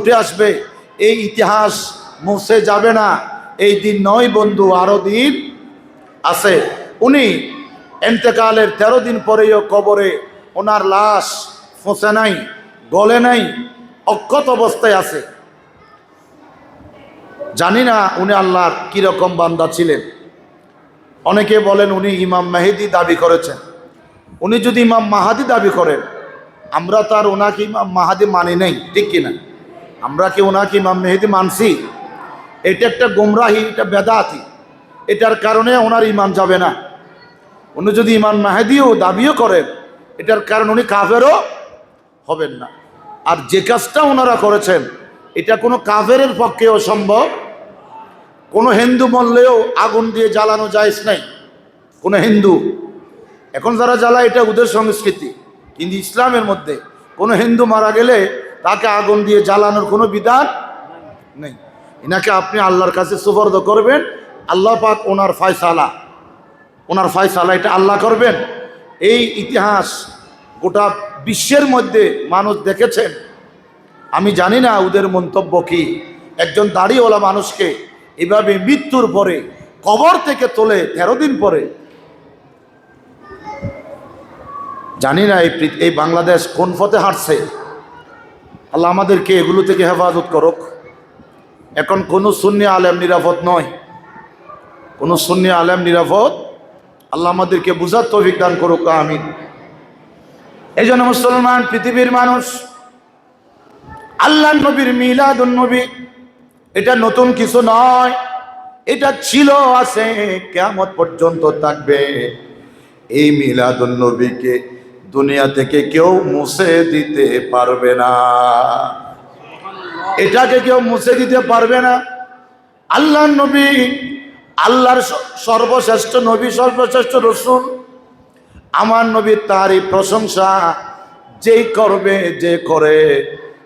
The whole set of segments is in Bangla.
উঠে আসবে, এই ইতিহাস মুছে যাবে না। এই দিন নয় বন্ধু, আরো দিন আছে। উনি এন্তেকালের 13 দিন পরেও কবরে ওনার লাশ ফোঁসে নাই, গলে নাই, অক্ষত অবস্থায় আছে। জানি না উনি আল্লাহর কিরকম বান্দা ছিলেন। অনেকে বলেন উনি ইমাম মেহেদি দাবি করেছেন। উনি যদি ইমাম মাহাদি দাবি করেন, আমরা তো আর ওনাকে ইমাম মাহাদি মানি নাই, ঠিক কিনা? আমরা কি ওনাকে ইমাম মেহেদি মানছি? এটা একটা গোমরাহি, এটা বেদাতি। এটার কারণে ওনার ইমান যাবে না। উনি যদি ইমাম মাহেদিও দাবিও করেন, এটার কারণ উনি কাফেরও হবেন না। আর যে কাজটা ওনারা করেছেন, এটা কোনো কাফেরের পক্ষেও সম্ভব। কোনো হিন্দু মরলেও আগুন দিয়ে জ্বালানো জায়েজ নাই। কোনো হিন্দু এখন যারা জ্বালায়, এটা ওদের সংস্কৃতি, কিন্তু ইসলামের মধ্যে কোনো হিন্দু মারা গেলে তাকে আগুন দিয়ে জ্বালানোর কোনো বিধান নেই। এনাকে আপনি আল্লাহর কাছে সুপর্দ করবেন, আল্লাহ পাক ওনার ফয়সালা এটা আল্লাহ করবেন। এই ইতিহাস গোটা বিশ্বের মধ্যে মানুষ দেখেছেন। আমি জানি না ওদের মন্তব্য কি। একজন দাড়িওয়ালা মানুষকে এভাবে মৃত্যুর পরে কবর থেকে তোলে 13 দিন পরে, জানি না এই বাংলাদেশ কোন পথে হাঁটছে। আল্লাহ আমাদেরকে এগুলো থেকে হেফাজত করুক। এখন কোনো সুন্নি আলেম নিরাপদ নয়, কোনো সুন্নি আলেম নিরাপদ। আল্লাহ আমাদেরকে বুঝার তৌফিক দান করুক, আমিন। এই জন্য মুসলমান পৃথিবীর মানুষ, আল্লাহ নবীর মিলাদুন নবী এটা নতুন কিছু নয়। এটা ছিল, আছে, কিয়ামত পর্যন্ত থাকবে। এই মিলাদুন নবীকে দুনিয়া থেকে কেউ মুছে দিতে পারবে না। এটাকে কেউ মুছে দিতে পারবে না। আল্লাহ নবী, আল্লাহর সর্বশ্রেষ্ঠ নবী, সর্বশ্রেষ্ঠ রসুল। আমার নবীর তারই প্রশংসা যেই করবে, যে করে,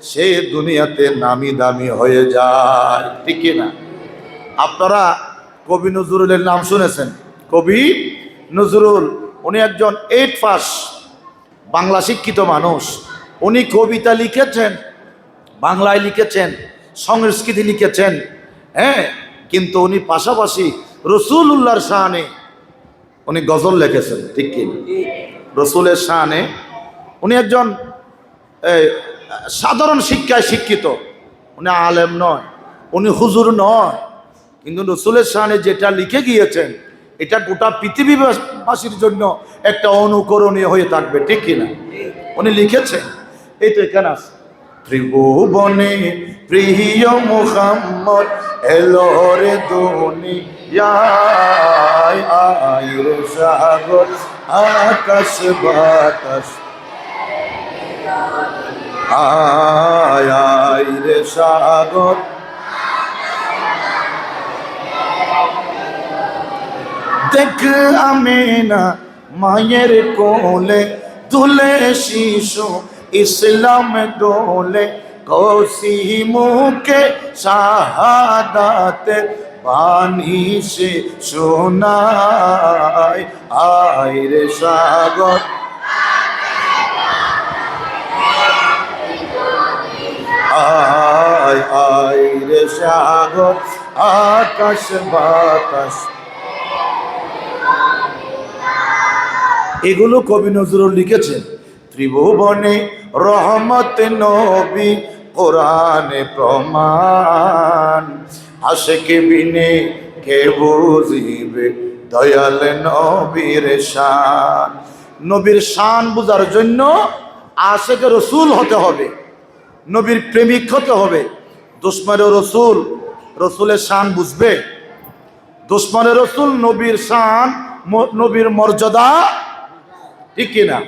সে দুনিয়াতে নামি দামি হয়ে যায়, ঠিক না? আপনারা কবি নজরুলের নাম শুনেছেন? কবি নজরুল, উনি একজন 8 পাস বাংলা শিক্ষিত মানুষ। উনি কবিতা লিখেছেন, বাংলায় লিখেছেন, সংস্কৃতি লিখেছেন, হ্যাঁ। কিন্তু উনি পাশাপাশি রসুলুল্লাহর শানে উনি গজল লিখেছেন, ঠিক কি? রসুলের শানে উনি একজন সাধারণ শিক্ষায় শিক্ষিত। উনি আলেম নয়, উনি হুজুর নয়, কিন্তু রসুলের শানে যেটা লিখে গিয়েছেন, এটা গোটা পৃথিবীবাসীর জন্য একটা অনুকরণীয় হয়ে থাকবে, ঠিক কিনা? উনি লিখেছেন, এই তো এখানে আছে, ত্রিভুবনে প্রিয় মুহাম্মদ এলো রে দুনিয়ায়, আয় রে সাগর আকাশ বাতাস, আয় আয় রে সাগর। দেখ আমিনা মায়ের কোলে দুলে শিশু, ইসলাম দোলে কৌশি মুখে শাহাদাতে বাণী সে শোনায়, আয় রে সাগর, আয় আয় রে সাগর আকাশ বাতাস। এগুলো কবি নজরুল লিখেছেন। ত্রিভুবনে রহমত নবী কোরআনে প্রমাণ, আশিক বিনে কে বুঝিবে দয়াল নবীর শান। নবীর শান বুঝার জন্য আশিক রসুল হতে হবে, নবীর প্রেমিক হতে হবে। দুশ্মনের রসুল রসুলের শান বুঝবে? দুশ্মনের রসুল নবীর শান, নবীর মর্যাদা, ঠিক কিনা?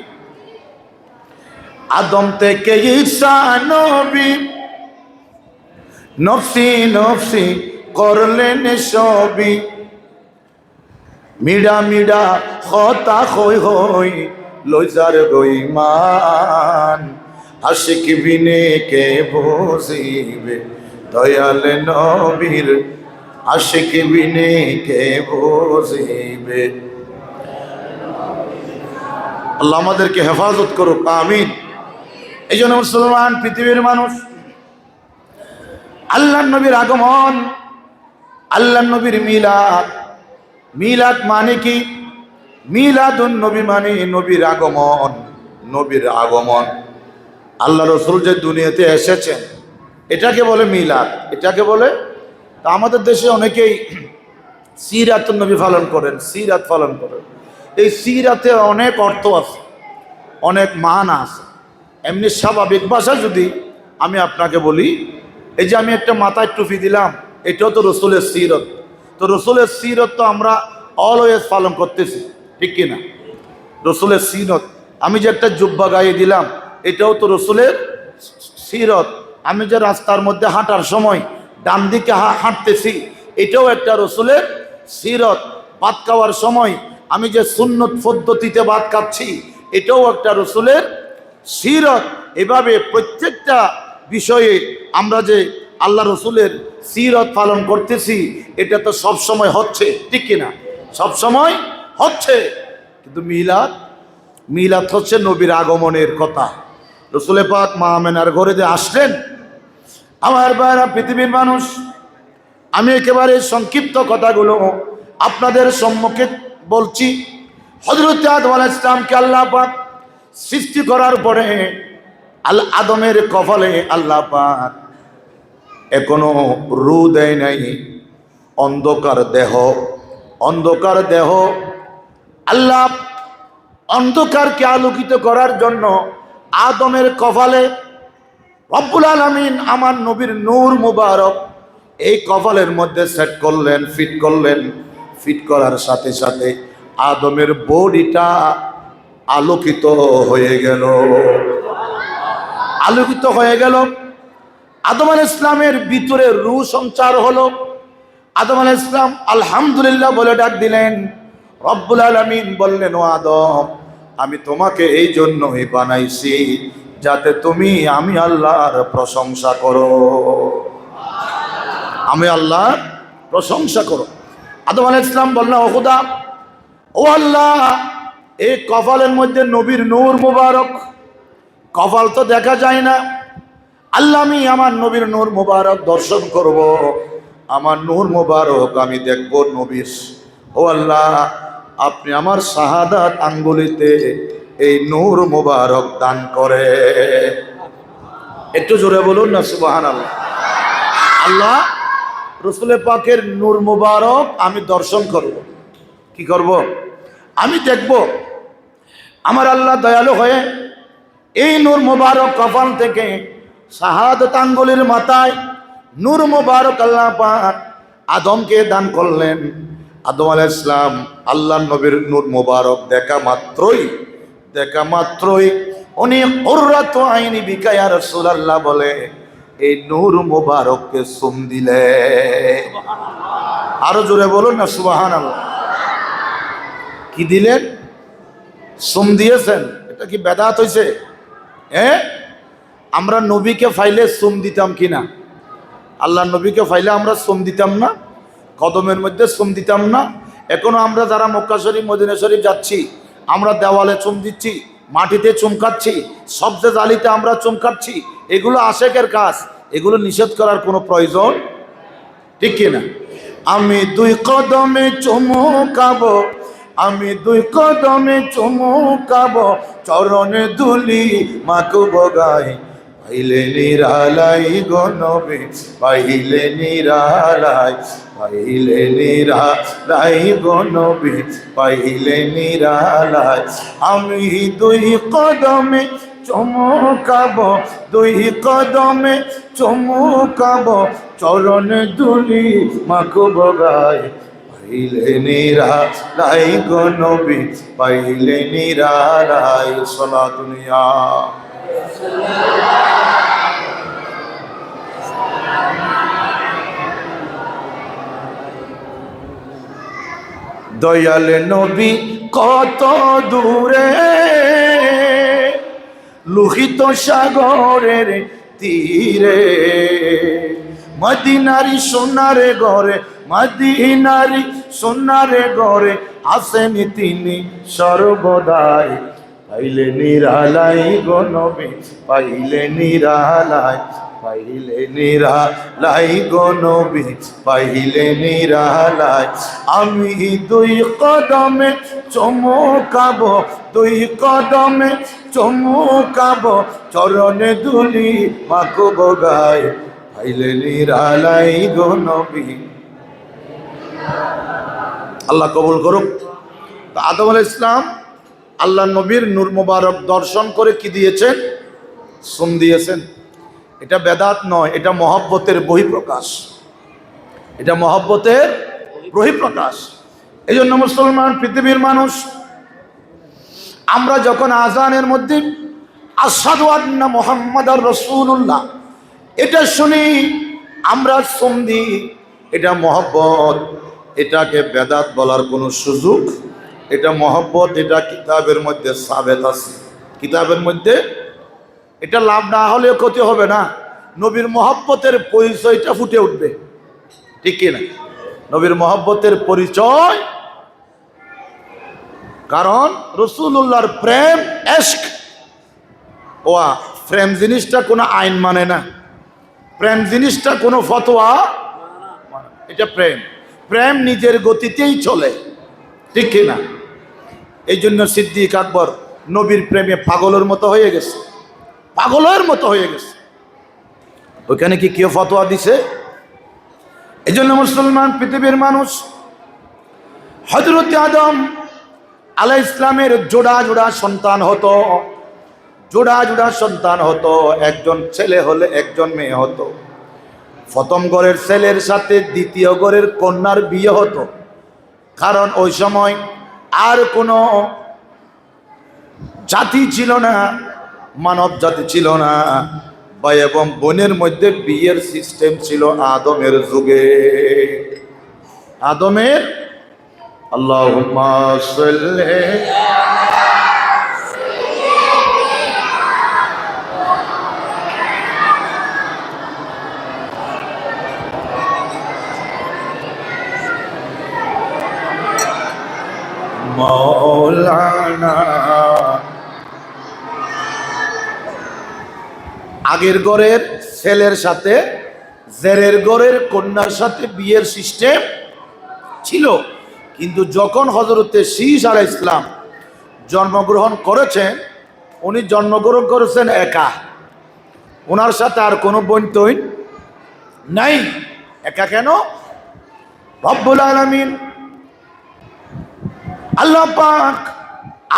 আদম থেকে ঈসা নবী নফসি নফসি করলেন সবই, মিডা মিডা হতা হই হই লইজার বেঈমান, আশিক বিনে কে বুঝিবে দয়াল নবীর, আশিক বিনে কে বুঝিবে। আল্লাহ আমাদেরকে হেফাজত করুক, আমিন। এই জন্য মুসলমান পৃথিবীর মানুষ, আল্লাহ নবীর আগমন, আল্লাহ নবীর মিলাদ। মিলাদ মানে কি? মিলাদুন নবী মানে নবীর আগমন। নবীর আগমন, আল্লাহ রসুল যে দুনিয়াতে এসেছেন এটাকে বলে মিলাদ, এটাকে বলে। তা আমাদের দেশে অনেকেই সিরাতুন নবী পালন করেন, সিরাত পালন করেন। এই সিরাতে অনেক অর্থ আছে, অনেক মান আছে। এমনি স্বাভাবিক ভাষা যদি আমি আপনাকে বলি, এই যে আমি একটা মাথায় টুপি দিলাম, এটাও তো রসুলের সিরত। তো রসুলের সিরত তো আমরা অলওয়েজ পালন করতেছি, ঠিক কিনা? রসুলের সিরত। আমি যে একটা জুব্বা গায়ে দিলাম, এটাও তো রসুলের সিরত। আমি যে রাস্তার মধ্যে হাঁটার সময় ডান দিকে হাঁটতেছি, এটাও একটা রসুলের সিরত। ভাত খাওয়ার সময় আমি যে সুন্নত পদ্ধতিতে ভাত খাচ্ছি, এটাও একটা রসুলের সিরত। এভাবে প্রত্যেকটা বিষয়ে আমরা যে আল্লাহ রসুলের সিরত পালন করতেছি, এটা তো সব সময় হচ্ছে, ঠিক কিনা? সব সময় হচ্ছে। কিন্তু মিলাদ, মিলাদ হচ্ছে নবীর আগমনের কথা। রসুল পাক মা আমেনার ঘরে যে আসলেন, আমার ভাইরা, পৃথিবীর মানুষ, আমি একেবারে সংক্ষিপ্ত কথাগুলো আপনাদের সম্মুখে বলছি। হযরত আদম আলাইহিস সালামকে আল্লাহ পাক সৃষ্টি করার পরে আদমের কপালে আল্লাহ পাক এখনো রু দেয় নাই, অন্ধকার দেহ। অন্ধকার দেহ আল্লাহ অন্ধকারকে আলোকিত করার জন্য আদমের কপালে রব্বুল আলামিন আমার নবীর নূর মুবারক এই কপালের মধ্যে সেট করলেন, ফিট করলেন। ফিট করার সাথে সাথে আদমের বডিটা আলোকিত হয়ে গেল, আলোকিত হয়ে গেল। আদম আলাইহিস ইসলামের ভিতরে রূহ সঞ্চার হলো। আদম আলাইহিস ইসলাম আলহামদুলিল্লাহ বলে ডাক দিলেন। রব্বুল আলামিন বললেন, ও আদম, আমি তোমাকে এই জন্যই বানাইছি যাতে তুমি আমি আল্লাহর প্রশংসা করো, আমি আল্লাহর প্রশংসা করো। আদম আলাইহিস ইসলাম বললেন, ও খোদা, ও আল্লাহ, এই কপালের মধ্যে নবীর নূর মুবারক, কপাল তো দেখা যায় না। আল্লাহ, আমি আমার নবীর নূর মুবারক দর্শন করব, আমার নূর মুবারক আমি দেখব নবীর। ও আল্লাহ, আপনি আমার শাহাদাত আঙ্গুলিতে এই নূর মুবারক দান করে। একটু জোরে বলুন না সুবহানাল্লাহ। আল্লাহ রসুল পাকের নূর মুবারক আমি দর্শন করব। কি করব? আমি দেখব। আমার আল্লাহ দয়ালু হয়ে এই নূর মুবারক কপাল থেকে শাহাদাত আঙ্গুলের মাথায় নূর মুবারক আল্লাহ পাক আদমকে দান করলেন। আদম আলাইহিস সালাম আল্লাহ নবীর নূর মুবারক দেখা মাত্রই উনি কুররাতু আইনি বিকা ইয়া রাসূলুল্লাহ বলে এই নূর মুবারককে চুম দিলে। আরো জোরে বলুন না সুবহানাল্লাহ। কি দিলেন? চুম দিয়েছেন। এটা কি বেদাত হইছে? আমরা নবীকে ফাইলে চুম দিতাম কিনা? আল্লাহ নবীকে ফাইলে আমরা চুম দিতাম না? কদমের মধ্যে চুম দিতাম না? এখনো আমরা যারা মক্কা শরীফ, মদিনা শরীফ যাচ্ছি, আমরা দেওয়ালে চুম দিচ্ছি, মাটিতে চুমকাচ্ছি, শব্দে জালিতে আমরা চুমকাচ্ছি। এগুলো আশেকের কাজ, এগুলো নিষেধ করার কোনো প্রয়োজন, ঠিক কিনা? আমি দুই কদমে চুমুকাবো, আমি দুই কদমে চুমুকাবো, চরণে ধুলি মাখব গায়ে, পাইলে নিরালাই গো নবী, পাইলে নিরালাই, পাইলে নিরালাই গো নবী, পাইলে নিরালাই। আমি দুই কদমে চুমুকাবো, দুই কদমে চুমুকাবো, চরণে ধুলি মাখব গায়ে, পাইলে নিরালাই গো নবী, পাইলে নিরালাই। সালাতুন ইয়া দয়াল নবী কত দূরে, লোহিত সাগরের তীরে, মদিনারি সোনারে ঘরে, মদিনারি সোনারে ঘরে আসেন তিনি সর্বদাই, পাইলে নিরালাই গো নবী, পাইলে নিরালাই, পাইলে নিরালাই গো নবী পাইলে নিরালাই। আমি দুই কদমে চমকাবো, দুই কদমে চমকাবো, চরণে ধুলি মাখবো গায়ে, পাইলে নিরালাই গো নবী। আল্লাহ কবুল করুক। তো আদম আলাইহিস সালাম আল্লাহ নবীর নূর মুবারক দর্শন করে কি দিয়েছেন? চুম দিয়েছেন। এটা বেদাত নয়, এটা মহব্বতের বহিঃপ্রকাশ, এটা মহব্বতের বহিঃপ্রকাশ। এই জন্য মুসলমান পৃথিবীর মানুষ আমরা যখন আজানের মধ্যে আশহাদু আন্না মুহাম্মাদার রাসূলুল্লাহ এটা শুনি, আমরা চুম দিই, এটা মহব্বত। এটাকে বেদাত বলার কোনো সুযোগ, এটা মহব্বত, এটা কিতাবের মধ্যে সাবেত আছে। কিতাবের মধ্যে এটা লাভ না হলেও ক্ষতি হবে না, নবীর মহব্বতের পরিচয়টা ফুটে উঠবে, ঠিক কিনা? নবীর মহব্বতের পরিচয়, কারণ রাসূলুল্লাহর প্রেম, ইশক। ওয়া প্রেম জিনিসটা কোনো আইন মানে না, প্রেম জিনিসটা কোনো ফতোয়া, এটা প্রেম। প্রেম নিজের গতিতেই চলে, ঠিক কিনা? এই জন্য সিদ্দিক আকবর নবীর প্রেমে পাগলের মতো হয়ে গেছে, পাগলের মতো হয়ে গেছে। ওইখানে কি কেউ ফতোয়া দিছে? এই জন্য মুসলমান পৃথিবীর মানুষ হযরত আদম আলাইহিস সালামের জোড়া জোড়া সন্তান হতো, জোড়া জোড়া সন্তান হতো। একজন ছেলে হলে একজন মেয়ে হতো। প্রথম ঘরের ছেলের সাথে দ্বিতীয় ঘরের কন্যার বিয়ে হতো, কারণ ওই সময় আর কোনো জাতি ছিল না, মানব জাতি ছিল না, ভাই এবং বোনের মধ্যে বিয়ের সিস্টেম ছিল আদমের যুগে। আদমের আল্লাহুম্মা সাল্লি মাওলানা। আগের ঘরের ছেলের সাথে জেরের ঘরের কন্যার সাথে বিয়ের সিস্টেম ছিল, কিন্তু যখন হযরতে শীস আলাইহিস সালাম জন্মগ্রহণ করেছেন, উনি জন্মগ্রহণ করেছেন একা, ওনার সাথে আর কোনো বোন তৈন নাই। একা কেন? রব্বুল আলামিন আল্লাহ পাক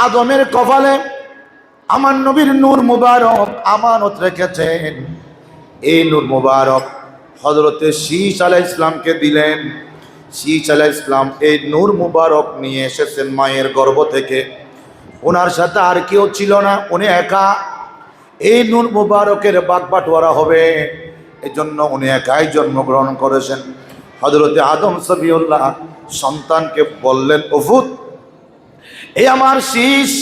আদমের কপালে আমার নবীর নূর মুবারক আমানত রেখেছেন। এই নূর মুবারক হযরতে শীস আলাইহিস সালামকে দিলেন। শীস আলাইহিস সালাম এই নূর মুবারক নিয়ে এসেছেন মায়ের গর্ভ থেকে। ওনার সাথে আর কেউ ছিল না, উনি একা। এই নূর মুবারকের বাগবাটোয়ারা হবে, এজন্য উনি একাই জন্মগ্রহণ করেছেন। হযরতে আদম সফিউল্লাহ সন্তানকে বললেন, ওফুত, এই আমার শীস,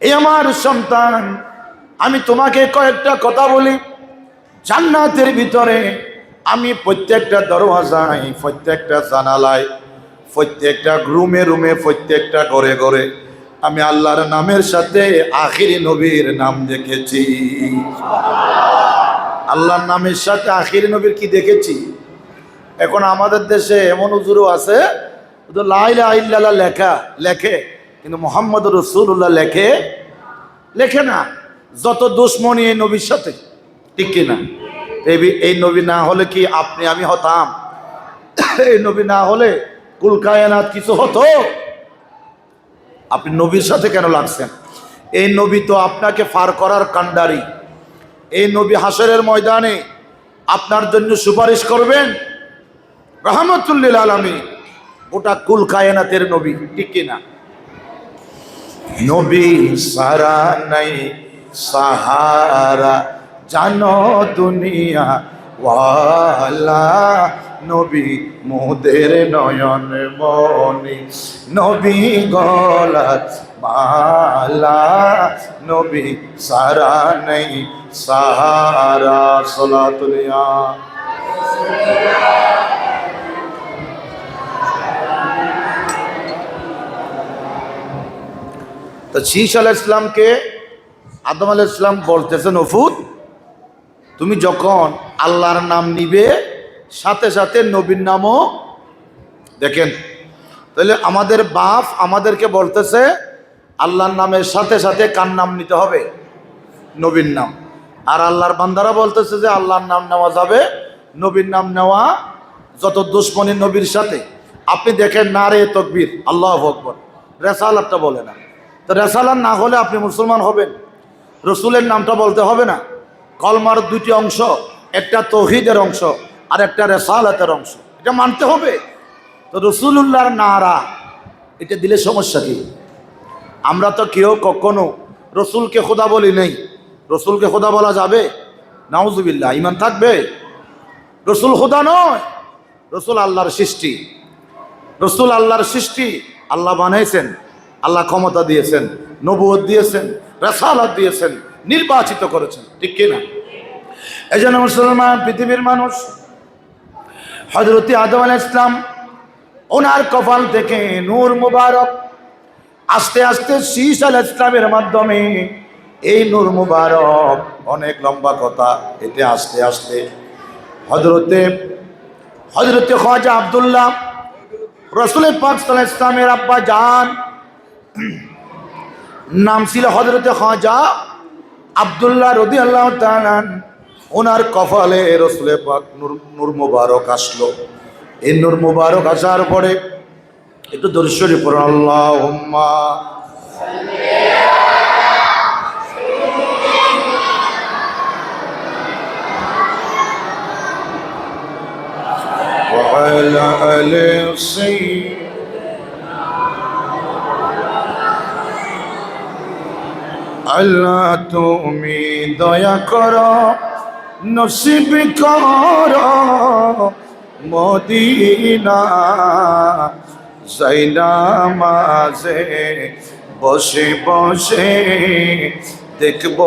এই আমার সন্তান, আমি তোমাকে কয়েকটা কথা বলি। জান্নাতের ভিতরে আমি প্রত্যেকটা দরওয়াজায়, প্রত্যেকটা জানালায়, প্রত্যেকটা রুমে রুমে, প্রত্যেকটা ঘরে ঘরে আমি আল্লাহর নামের সাথে আখিরি নবীর নাম দেখেছি। আল্লাহর নামের সাথে আখিরি নবীর কি দেখেছি? এখন আমাদের দেশে এমন হুজুরও আছে লা ইলাহা ইল্লাল্লাহ লেখে, কিন্তু মুহাম্মদুর রাসূলুল্লাহ লেখে না। যত দুশ্মনী এই নবীর সাথে, ঠিক কিনা? এই নবী না হলে কি আপনি আমি হতাম? এই নবী না হলে কুল কায়নাত কিছু হতো? আপনি নবীর সাথে কেন লাগছেন? এই নবী তো আপনাকে পার করার কান্ডারি। এই নবী হাসরের ময়দানে আপনার জন্য সুপারিশ করবেন, রাহমাতুল লিল আলামিন, গোটা কুল কায়নাতের নবী, ঠিক কিনা? নবী সারা নাই সাহারা, জানো দুনিয়া ওয়ালা, নবী মোদের নয়ন মনি, নবী গলাত মালা, নবী সারা নাই সাহারা। সালাতুলিয়া তো শীস আলাইহিস সালামকে আদম আলাইহিস সালাম বলতেছেন, ওফুত, তুমি যখন আল্লাহর নাম নিবে সাথে সাথে নবীর নামও দেখেন। তাহলে আমাদের বাপ আমাদেরকে বলতেছে আল্লাহর নামের সাথে সাথে কার নাম নিতে হবে? নবীর নাম। আর আল্লাহর বান্দারা বলতেছে যে আল্লাহর নাম নেওয়া যাবে, নবীর নাম নেওয়া যত দুশ্মনী নবীর সাথে। আপনি দেখেন নারে তাকবীর, আল্লাহু আকবার, রেসালাতটা বলে না। তো রেসালাত না হলে আপনি মুসলমান হবেন? রসুলের নামটা বলতে হবে না? কলমার দুটি অংশ, একটা তৌহিদের অংশ আর একটা রেসালাতের অংশ, এটা মানতে হবে। তো রসুলুল্লাহর নারা এটা দিলে সমস্যা কি? আমরা তো কেউ কখনো রসুলকে খোদা বলি নেই। রসুলকে খোদা বলা যাবে? নাউজুবিল্লাহ, ঈমান থাকবে? রসুল খোদা নয়, রসুল আল্লাহর সৃষ্টি। রসুল আল্লাহর সৃষ্টি, আল্লাহ বানাইছেন, আল্লাহ ক্ষমতা দিয়েছেন, নবুয়ত দিয়েছেন, রেসালাত দিয়েছেন, নির্বাচিত করেছেন, ঠিক কিনা? এই জন্য মুসলমান পৃথিবীর মানুষ হযরত আদম আলাইহিস সালাম ওনার কপাল থেকে নূর মুবারক আস্তে আস্তে শীষ আলাইহিস সালামের মাধ্যমে এই নূর মুবারক, অনেক লম্বা কথা, এতে আস্তে আস্তে হযরতে খাজা আব্দুল্লাহ রাসূল পাক সাল্লাল্লাহু আলাইহি ওয়াসাল্লামের আব্বা জান, নাম ছিল হযরতে খাজা আব্দুল্লাহ রাদিয়াল্লাহু তাআলা, ওনার কপালে রাসূল পাক নূর মুবারক আসলো। এই নূর মুবারক আসার পরে একটু দরুদ শরীফ পড়ুন, আল্লাহুম্মা ওয়া আলা আলি সাইয়্যিদিনা। আল্লাহ তুমি দয়া করো, নসিব করো মদিনা, যাইনা মাঝে বসে বসে দেখব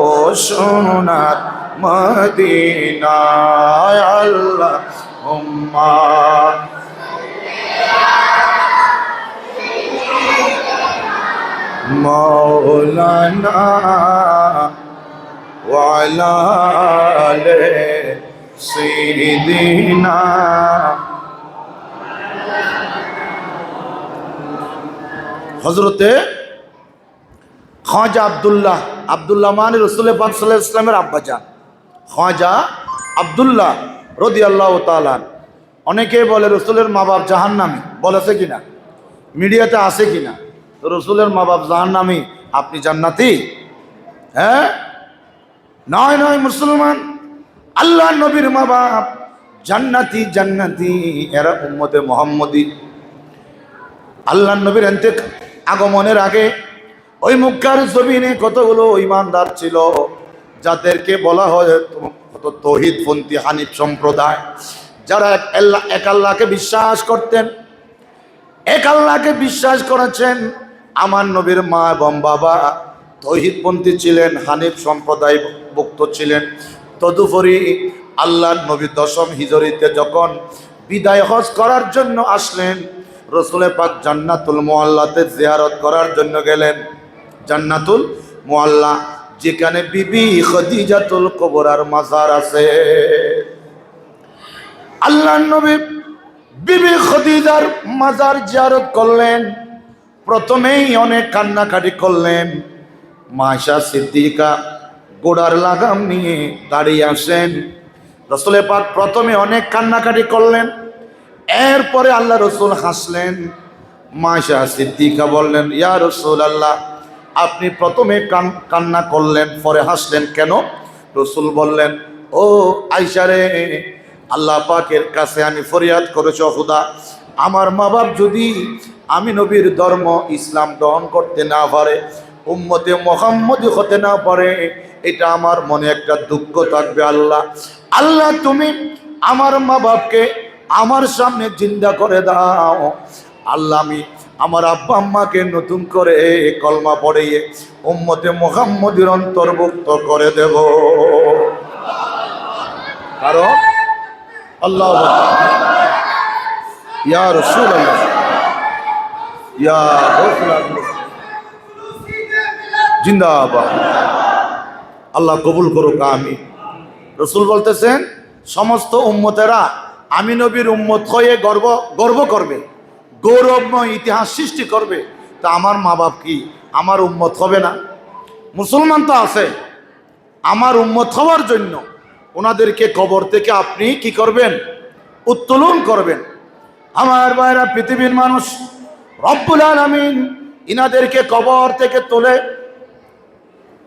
সোনার মদিনা। আল্লাহ হুম্মা মৌলানা ওয়ালা আলে সাইয়্যিদিনা। হযরতে খাজা আব্দুল্লাহ মানে রাসূল পাক সাল্লাল্লাহু আলাইহি ওয়াসাল্লামের আব্বাজান খাজা আব্দুল্লাহ রাদিয়াল্লাহু তাআলা। অনেকে বলে রসুলের মা বাপ জাহান্নামী, বলেছে কিনা, মিডিয়াতে আছে কিনা? তো রসুলের মা বাপ জাহান্নামী, আপনি জান্নাতি? হ্যাঁ, নয় নয় মুসলমান, আল্লাহ নবীর মা বাপ জান্নাতি, এরা উম্মতে মুহাম্মদী। আল্লাহ নবীর আগমনের আগে ওই মক্কার জমিনে কতগুলো ঈমানদার ছিল, যাদেরকে বলা হয় তৌহিদপন্থী হানিফ সম্প্রদায়, যারা এক আল্লাহকে বিশ্বাস করতেন, এক আল্লাহকে বিশ্বাস করেছেন। আমার নবীর মা এবং বাবা তৌহিদপন্থী ছিলেন, হানিফ সম্প্রদায় ভুক্ত ছিলেন। তদুপরি আল্লাহর নবী 10ম হিজরিতে যখন বিদায় হজ করার জন্য আসলেন, রসুল পাক জান্নাতুল মুআল্লাতে জিয়ারত করার জন্য গেলেন। জান্নাতুল মুআল্লা, যেখানে বিবি খাদিজাতুল কুবরার মাজার আছে। আল্লাহর নবী বিবি খাদিজার মাজার জিয়ারত করলেন। প্রথমেই অনেক কান্নাকাটি করলেন। মা আয়েশা সিদ্দিকা গোড়ার লাগাম নিয়ে দাঁড়িয়ে আসেন। রসুল পাক প্রথমে অনেক কান্নাকাটি করলেন, এরপরে আল্লাহ রসুল হাসলেন। মা আয়েশা সিদ্দিকা বললেন, ইয়া রাসূলুল্লাহ, আপনি প্রথমে কান্না করলেন, পরে হাসলেন কেন? রসুল বললেন, ও আয়েশা রে, আল্লাহ পাকের কাছে আমি ফরিয়াদ করেছি, খোদা আমার মা বাপ যদি আমি নবীর ধর্ম ইসলাম গ্রহণ করতে না পারে, উম্মতে মুহাম্মদী হতে না পারে, এটা আমার মনে একটা দুঃখ থাকবে। আল্লাহ তুমি আমার মা বাপকে আমার সামনে জিন্দা করে দাও। আল্লাহ আমি আমার আব্বা আম্মাকে নতুন করে কলমা পড়িয়ে উম্মতে মুহাম্মদীর অন্তর্ভুক্ত করে দেব। কারণ আল্লাহ ইয়া রাসূলুল্লাহ, ইয়া রাসূলুল্লাহ জিন্দাবাদ। আল্লাহ কবুল করুক, আমিন। রসুল বলতেছেন সমস্ত উম্মতেরা আমি নবীর উম্মত হয়ে গর্ব করবে, গৌরবময় ইতিহাস সৃষ্টি করবে। তা আমার মা বাপ কি আমার উম্মত হবে না? মুসলমান তো আছে, আমার উম্মত হওয়ার জন্য ওনাদেরকে কবর থেকে আপনি কি করবেন? উত্তোলন করবেন। আমার ভাইরা, পৃথিবীর মানুষ রব্বুল আলামিন ইনাদেরকে কবর থেকে তোলে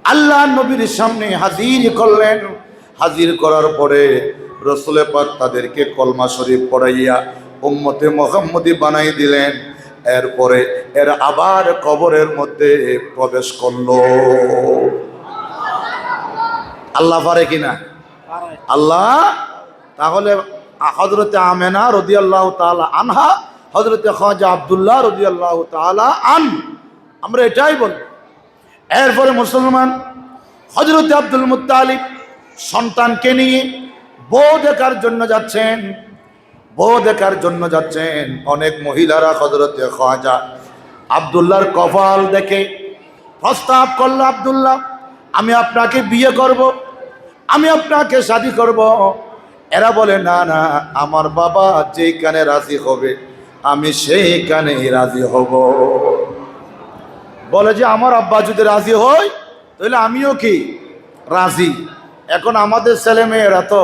আল্লাহ নবীর সামনে হাজির করলেন। হাজির করার পরে রসুল পাক তাদেরকে কলমা শরীফ পড়াইয়া উম্মতে মুহাম্মদী বানাই দিলেন। এরপরে এর আবার কবরের মধ্যে প্রবেশ করলো। আল্লাহ পারে কিনা? আল্লাহ। তাহলে হযরতে আমেনা রাদিয়াল্লাহু তাআলা আনহা, হযরতে খাজা আব্দুল্লাহ রাদিয়াল্লাহু তাআলা আন, আমরা এটাই বলি। এরপরে মুসলমান হযরতে আব্দুল মুত্তালিব সন্তানকে নিয়ে বউ দেখার জন্য যাচ্ছেন। বউ দেখার জন্য যাচ্ছেন। অনেক মহিলারা হযরতে খাজা আব্দুল্লাহর কপাল দেখে প্রস্তাব করল, আব্দুল্লাহ আমি আপনাকে বিয়ে করব, আমি আপনাকে শাদী করব। এরা বলে না না, আমার বাবা যেইখানে রাজি হবে আমি সেইখানেই রাজি হব। বলে যে আমার আব্বা যদি রাজি হয় তাহলে আমিও কি রাজি। এখন আমাদের ছেলে মেয়েরা তো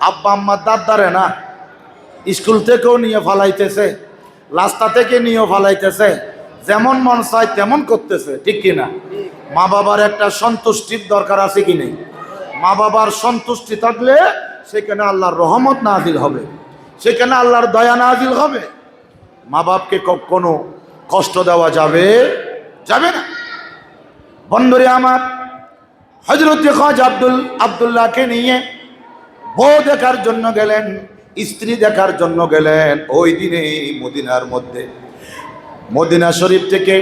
আব্বা আম্মার দাঁড়ে না, স্কুল থেকেও নিয়ে ফালাইতেছে, রাস্তা থেকে নিয়েও ফালাইতেছে, যেমন মন চায় তেমন করতেছে, ঠিক কিনা? মা বাবার একটা সন্তুষ্টির দরকার আছে কি নেই? মা বাবার সন্তুষ্টি থাকলে সেখানে আল্লাহর রহমত নাজিল হবে, সেখানে আল্লাহর দয়া নাজিল হবে। মা বাপকে কখনো কষ্ট দেওয়া যাবে না। বন্ধুরে আমার, হযরত খাজা আব্দুল্লাহকে নিয়ে বউ দেখার জন্য গেলেন, স্ত্রী দেখার জন্য গেলেন। ওই দিনে মদিনার মধ্যে, মদিনা শরীফ থেকে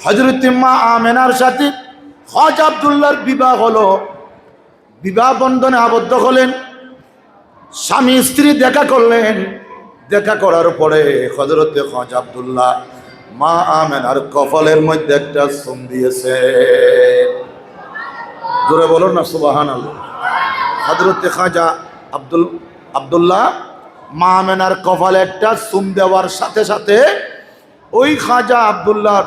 হযরত মা আমেনার সাথে খাজা আব্দুল্লাহর বিবাহ হলো। বিবাহ বন্ধনে আবদ্ধ হলেন, স্বামী স্ত্রী দেখা করলেন। দেখা করার পরে হযরত খাজা আব্দুল্লাহ মা আমেনার কপালের মধ্যে একটা চুম দিয়েছে। জোরে বলুন না সুবহানাল্লাহ। হযরত খাজা আব্দুল্লাহ মা আমেনার কপালে একটা চুম দেওয়ার সাথে সাথে ওই খাজা আব্দুল্লাহর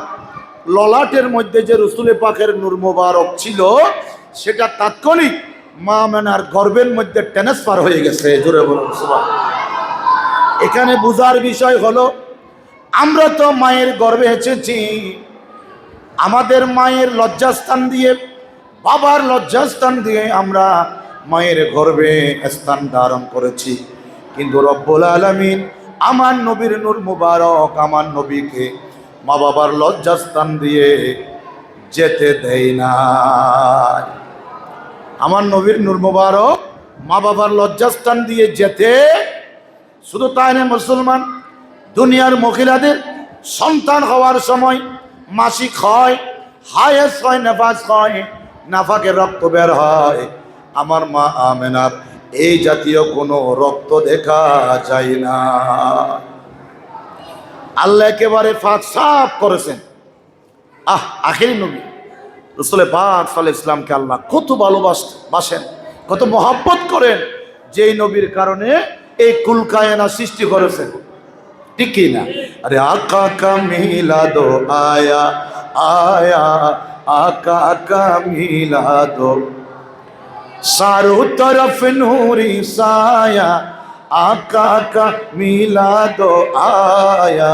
ললাটের মধ্যে যে রসুল পাকের নূর মোবারক ছিল সেটা তাৎক্ষণিক মা আমেনার গর্ভের মধ্যে ট্রান্সফার হয়ে গেছে। জোরে বলুন সুবহানাল্লাহ। এখানে বুঝার বিষয় হলো, আমরা তো মায়ের গর্ভে এসেছি, আমাদের মায়ের লজ্জাস্থান দিয়ে, বাবার লজ্জাস্থান দিয়ে আমরা মায়ের গর্ভে স্থান ধারণ করেছি। কিন্তু রব্বুল আলামিন আমার নবীর নূর মুবারক, আমার নবীকে মা বাবার লজ্জাস্থান দিয়ে যেতে দেয় না। আমার নবীর নূর মুবারক মা বাবার লজ্জাস্থান দিয়ে যেতে, শুধু তাই না মুসলমান, দুনিয়ার মহিলাদের সন্তান হওয়ার সময় মাসিক হয়, হায়েস হয়, নেফাস হয়, নাফাকের রক্ত বের হয়। আমার মা আমেনার এই জাতীয় কোনো রক্ত দেখা যায় না। আল্লাহ একেবারে ফাঁক সাফ করেছেন। আখেরি নবী রাসূল পাক সাল্লাল্লাহু আলাইহি ওয়াসাল্লামকে আল্লাহ কত ভালোবাসেন, কত মহব্বত করেন, যেই নবীর কারণে এই কুল কায়নাত সৃষ্টি করেছেন, ঠিক কি না? আরে আকা কা মিলাদো আয়া আয়া, আকা কা মিলাদো, चारों तरफ नूरी साया, आका का मिलादो आया,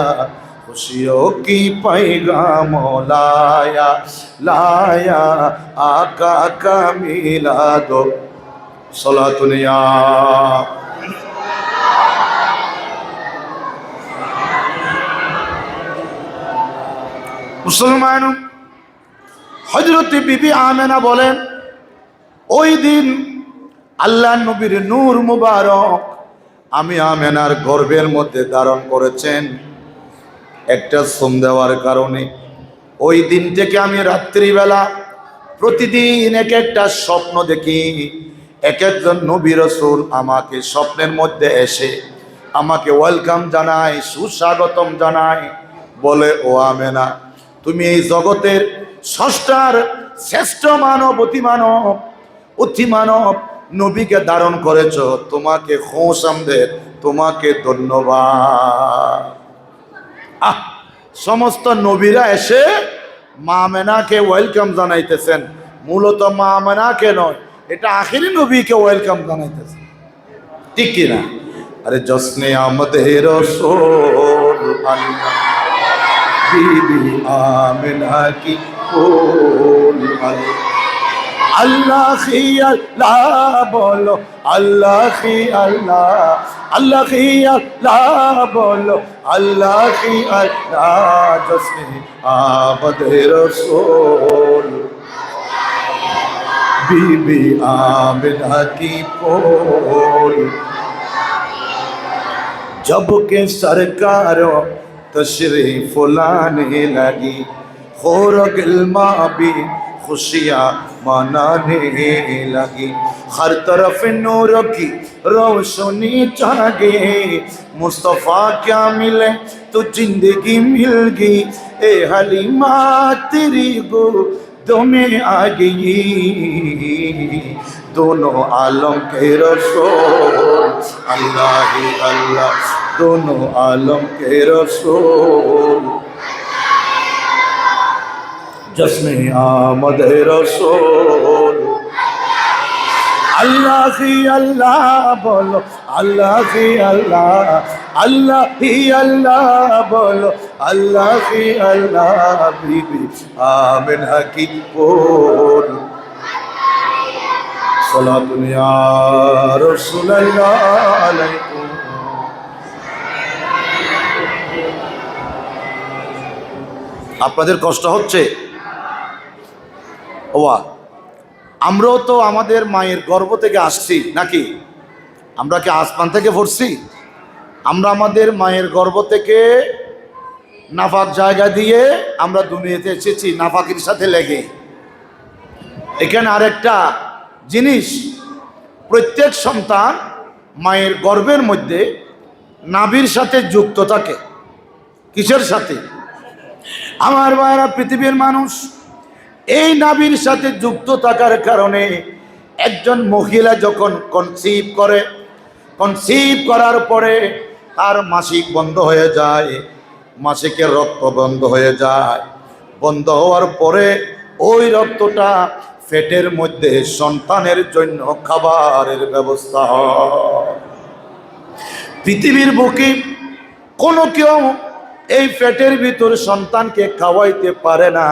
खुशियों की पैगाम लाया लाया, आका का मिलादो। सलातुनिया मुसलमानों, हजरत बीबी आमेना बोलें, ওই দিন আল্লাহ নবীর নূর মুবারক আমি আমেনার গর্ভের মধ্যে ধারণ করেছেন একটা চুম দেওয়ার কারণে। ওই দিন থেকে আমি রাত্রিবেলা প্রতিদিন এক একটা স্বপ্ন দেখি। এক একজন নবী রাসূল আমাকে স্বপ্নের মধ্যে এসে আমাকে ওয়েলকাম জানায়, সুস্বাগতম জানায়, বলে ও আমেনা, তুমি এই জগতের স্রষ্টার শ্রেষ্ঠ মানব, অতি মানব নবীকে ধারণ করেছ, তোমাকে খোশামদের, তোমাকে ধন্যবাদ। সমস্ত নবীরা এসে মা আমেনাকে ওয়েলকাম জানাইতেছেন, মূলত মা আমেনাকে নয়, এটা আখিরি নবীকে ওয়েলকাম জানাইতেছে, ঠিক কিনা? আরে জশ্নে আমাদের রাসূল আল্লাহ বিবি আমেনা কি কোল আল্লাহ হি আল্লাহ বলো, আল্লাহ হি আল্লাহ, আল্লাহ হি আল্লাহ বলো, আল্লাহ হি আল্লাহ। জশ্নে আমাদের রাসূল बीबी आमिना की पोल, जब के सरकारों तशरीफ लाने लगी, खोर गिलमा भी खुशियाँ मनाने लगी। हर तरफ नूर की रोशनी जागे, मुस्तफ़ा क्या मिले तो जिंदगी मिल गई। ए हलीमा तेरी गो तुम्हें आ गई, दोनों आलम के रसूल अल्लाह ही अल्लाह, दोनों आलम के रसूल। जश्न आमद रसूल अल्लाह ही अल्लाह बोलो, अल्लाह ही अल्लाह, अल्लाह ही अल्लाह बोलो, अल्लाह ही अल्लाह। बीबी आमिना की बोल, सलातुन या रसूलल्लाह अलैकुम। আপনাদের কষ্ট হচ্ছে? ওয়া, আমরাও তো আমাদের মায়ের গর্ভ থেকে আসছি নাকি? আমরা কি আসমান থেকে পড়ছি? আমরা আমাদের মায়ের গর্ভ থেকে নাফাক জায়গা দিয়ে আমরা দুনিয়াতে এসেছি নাফাকের সাথে লেগে। এখানে আরেকটা জিনিস, প্রত্যেক সন্তান মায়ের গর্ভের মধ্যে নাভির সাথে যুক্ত থাকে। কিসের সাথে? আমার ভাইরা, পৃথিবীর মানুষ এই নাভির সাথে যুক্ত থাকার কারণে একজন মহিলা যখন কনসিভ করে, কনসিভ করার পরে তার মাসিক বন্ধ হয়ে যায়, মাসিকের রক্ত বন্ধ হয়ে যায়। বন্ধ হওয়ার পরে ওই রক্তটা পেটের মধ্যে সন্তানের জন্য খাবারের ব্যবস্থা হয়। পৃথিবীর বুকে কোনো কেউ এই পেটের ভিতর সন্তানকে খাওয়াইতে পারে না,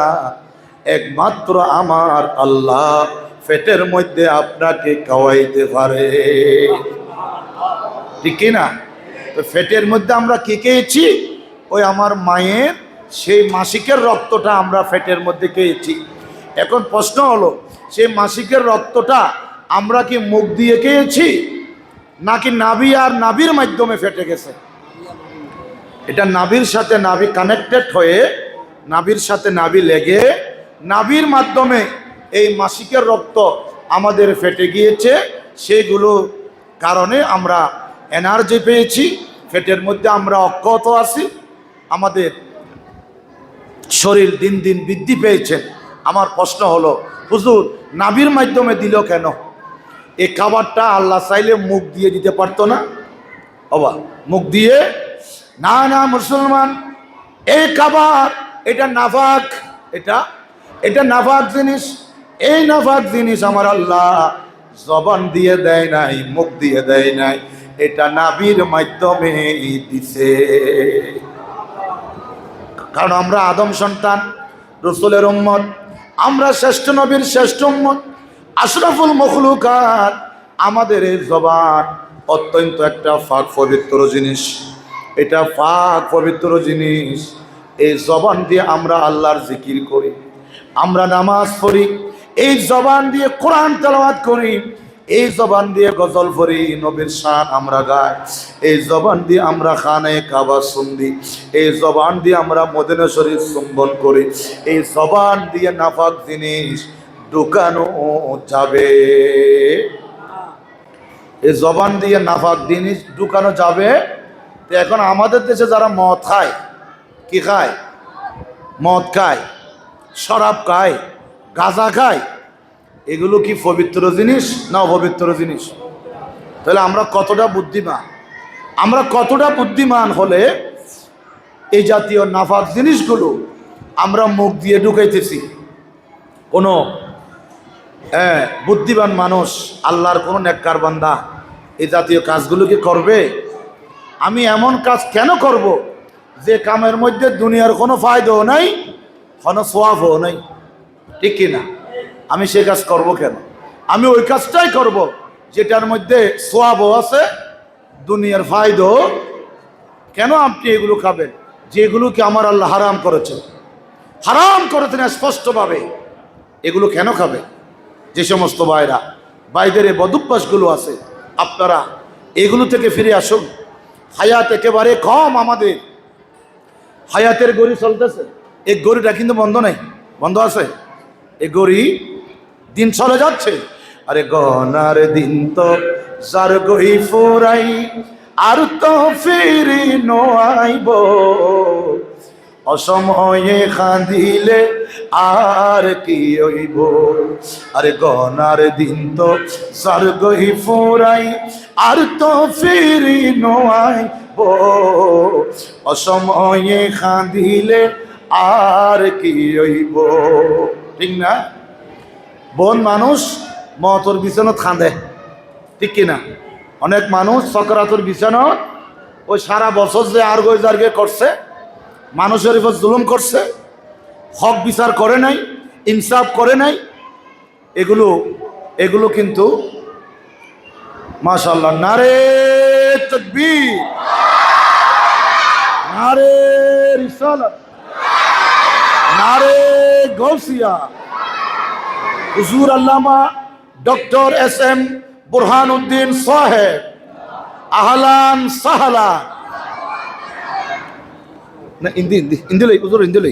একমাত্র আমার আল্লাহ পেটের মধ্যে আপনাকে খাওয়াইতে পারে, ঠিক না? তো পেটের মধ্যে আমরা কি খেয়েছি? ওই আমার মায়ের সেই মাসিকের রক্তটা আমরা পেটের মধ্যে খেয়েছি। এখন প্রশ্ন হলো, সেই মাসিকের রক্তটা আমরা কি মুখ দিয়ে খেয়েছি নাকি নাভি আর নাভির মাধ্যমে ফেটে গেছে? এটা নাভির সাথে নাভি কানেক্টেড হয়ে, নাভির সাথে নাভি লেগে, নাভির মাধ্যমে এই মাসিকের রক্ত আমাদের ফেটে গিয়েছে। সেইগুলো কারণে আমরা এনার্জি পেয়েছি, পেটের মধ্যে আমরা অক্ষত আছি, আমাদের শরীর দিন দিন বৃদ্ধি পেয়েছে। আমার প্রশ্ন হলো, হুজুর নাভির মাধ্যমে দিল কেন? এই খাবারটা আল্লাহ চাইলে মুখ দিয়ে দিতে পারতো না? বাবা, মুখ দিয়ে না, না মুসলমান, এই খাবার এটা নাফাক, এটা নাফাক জিনিস। এই নাফাক জিনিস আমার আল্লাহ জবান দিয়ে দেয় নাই, মুখ দিয়ে দেয় নাই, এটা নাভির মাধ্যমে দিছে। কারণ আমরা আদম সন্তান, রসুলের উম্মত, আমরা শ্রেষ্ঠ নবীর শ্রেষ্ঠ উম্মত, আশরাফুল মখলুকাত। আমাদের এই জবান অত্যন্ত একটা পাক পবিত্র জিনিস, এটা পাক পবিত্র জিনিস। এই জবান দিয়ে আমরা আল্লাহর জিকির করি, আমরা নামাজ পড়ি, এই জবান দিয়ে কোরআন তেলাওয়াত করি, এই জবান দিয়ে গজল পড়ি, নবীর শান আমরা গাই, এই জবান দিয়ে আমরা খানে কাবা শুনি, এই জবান দিয়ে আমরা মদিনা শরীফ চুম্বন করি। এই জবান দিয়ে নাফাক জিনিস ঢুকানো যাবে, এই জবান দিয়ে নাফাক জিনিস ঢুকানো যাবে। তো এখন আমাদের দেশে যারা মদ খায়, কি খায়? মদ খায়, শরাব খায়, গাঁজা খায়, এগুলো কি পবিত্র জিনিস না অপবিত্র জিনিস? তাহলে আমরা কতটা বুদ্ধিমান, আমরা কতটা বুদ্ধিমান হলে এই জাতীয় নাফাক জিনিসগুলো আমরা মুখ দিয়ে ঢুকাইতেছি? কোনো বুদ্ধিমান মানুষ, আল্লাহর কোনো নেককার বান্দা এই জাতীয় কাজগুলো কি করবে? আমি এমন কাজ কেন করব যে কামের মধ্যে দুনিয়ার কোনো ফায়দাও নাই, কোনো সোয়াবও নাই, ঠিক কিনা? আমি সে কাজ করব কেন? আমি ওই কাজটাই করব যেটার মধ্যে সোয়াবও আছে, দুনিয়ার ফায়দাও। কেন আপনি এগুলো খাবেন যেগুলোকে আমার আল্লাহ হারাম করেছেন? হারাম করেছেন স্পষ্টভাবে, এগুলো কেন খাবে? যে সমস্ত ভাইদের এই বদভ্যাসগুলো আছে, আপনারা এগুলো থেকে ফিরে আসুন। হায়াত একেবারে কম আমাদের, হায়াতের গড়ি চলতেছে, এই গড়িটা কিন্তু বন্ধ নেই, বন্ধ আছে। এই গড়ি দিন চলে যাচ্ছে। আরে গনার দিন তো যার গই ফুরাই, আর তো ফিরি নোয়াইব, অসময়ে কাঁদিলে আর কি হইব। আরে গনার দিন তো যার গই ফুরাই, আর তো ফিরি নোয়াইব, অসময়ে কাঁদিলে আর কি হইব। ঠিক না? বোন মানুষ মতর বিছানত খাঁদে, ঠিক কিনা? অনেক মানুষ সকরাতর বিছানত ওই সারা বছর যে আর গই জার্গে করছে, মানুষের উপর জুলুম করছে, হক বিচার করে নাই, ইনসাফ করে নাই, এগুলো কিন্তু মাশাআল্লাহ, নারে তাকবীর, নারে রিসালাত, নারে গৌসিয়া। হুজুর আল্লামা ডক্টর এস.এম. বুরহানুদ্দিন সাহেব, আহলান সাহলান। না, হিন্দি হিন্দি হিন্দি লই হুজুর, হিন্দি লই।